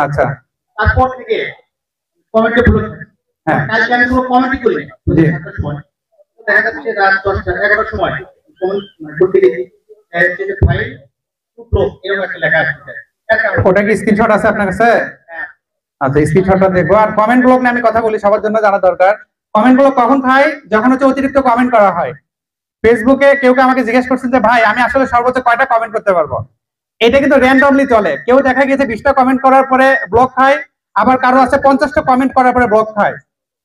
আচ্ছা, তারপর থেকে কমেন্টে ব্লক। হ্যাঁ, কালকে আমি কোনো কমেন্টই করি না। জি। দেখা যাচ্ছে রাত 10টা 11টার সময় কমেন্ট করতে গেছি, যে ফাইল টু ব্লক এরকম একটা লেখা আসছে। ওটা কি স্ক্রিনশট আছে আপনার কাছে? হ্যাঁ। আচ্ছা, স্ক্রিনশটটা দেখবো। আর কমেন্ট ব্লক নিয়ে আমি কথা বলি, সবার জন্য জানা দরকার। কমেন্ট ব্লক কখন হয়? যখন হচ্ছে অতিরিক্ত কমেন্ট করা হয়। ফেসবুকে কেউ আমাকে জিজ্ঞেস করছেন যে ভাই আমি আসলে সর্বোচ্চ কয়টা কমেন্ট করতে পারবো। এটা কিন্তু র্যান্ডমলি চলে। কেউ দেখা গেছে 20টা কমেন্ট করার পরে ব্লক খায়, আবার কারো আছে 50টা কমেন্ট করার পরে ব্লক খায়।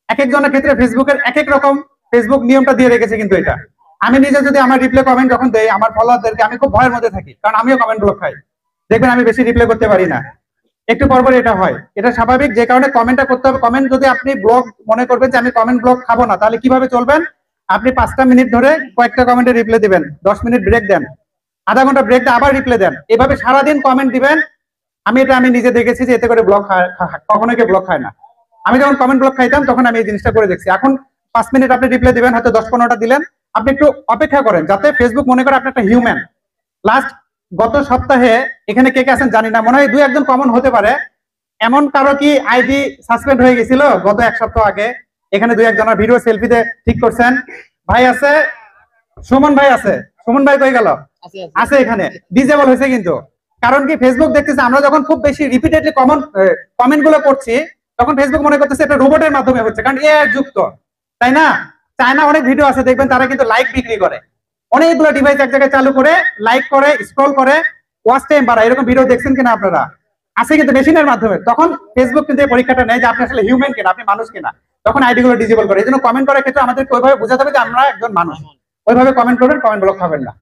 এক একজনের ক্ষেত্রে ফেসবুকের এক এক রকম ফেসবুক নিয়মটা দিয়ে রেখেছে। কিন্তু এটা আমি নিজে যদি আমার রিপ্লাই কমেন্ট যখন দেই আমার ফলোয়ারদেরকে, আমি খুব ভয়ের মধ্যে থাকি, কারণ আমিও কমেন্ট ব্লক খাই। দেখবেন আমি বেশি রিপ্লাই করতে পারি না, একটু পরপর এটা হয়। এটা স্বাভাবিক, যে কারণে কমেন্টটা করতে হবে। কমেন্ট যদি আপনি ব্লক মনে করবেন যে আমি কমেন্ট ব্লক খাবো না, তাহলে কিভাবে চলবেন? আপনি 5টা মিনিট ধরে কয়েকটা কমেন্টে রিপ্লাই দিবেন, 10 মিনিট ব্রেক দেন, আধা ঘন্টা ব্রেক দিয়ে আবার রিপ্লাই দেন, এভাবে সারাদিন কমেন্ট দিবেন। আমি নিজে দেখেছি যে এতে করে ব্লক কখনোই কেউ ব্লক খায় না। আমি যখন কমেন্ট ব্লক খাইতাম তখন আমি এই জিনিসটা করে দেখছি। এখন 5 মিনিট আপনি রিপ্লাই দিবেন, হয়তো 10-15টা দিলেন, আপনি একটু অপেক্ষা করেন যাতে ফেসবুক মনে করে আপনি একটা হিউম্যান। লাস্ট গত সপ্তাহে এখানে কে কে আছেন জানি না, মনে হয় 2-1জন কমন হতে পারে। এমন কারো কি আইডি সাসপেন্ড হয়ে গেছিল গত 1 সপ্তাহ আগে? এখানে 2-1জনের ভিডিও সেলফিতে ঠিক করছেন ভাই আছে, সুমন ভাই আছে। সুমন ভাই কই গেল? আছে এখানে, ডিজেবল হয়েছে কিন্তু। কারণ কি, ফেসবুক দেখতেছে আমরা যখন খুব বেশি রিপিটেডলি কমেন্ট গুলো করছি, তখন ফেসবুক মনে করতেছে এটা রোবটের মাধ্যমে হচ্ছে, কারণ এআই যুক্ত, তাই না? চায়না অনেক ভিডিও আছে দেখবেন, তারা কিন্তু লাইক বিক্রি করে। অনেকগুলো ডিভাইস এক জায়গায় চালু করে লাইক করে, স্ক্রল করে, ওয়াচ টাইম বাড়ায়। এরকম ভিডিও দেখছেন কিনা আপনারা? আছে কিন্তু মেশিনের মাধ্যমে। তখন ফেসবুক কিন্তু এই পরীক্ষাটা নেয় যে আপনি আসলে হিউম্যান কিনা, আপনি মানুষ কিনা। তখন আইডি গুলো ডিজেবল করে। এই জন্য কমেন্ট করার ক্ষেত্রে আমাদেরকে ওইভাবে বোঝাতে হবে যে আমরা একজন মানুষ। ওইভাবে কমেন্ট করবেন, কমেন্ট ব্লক খাবেন না।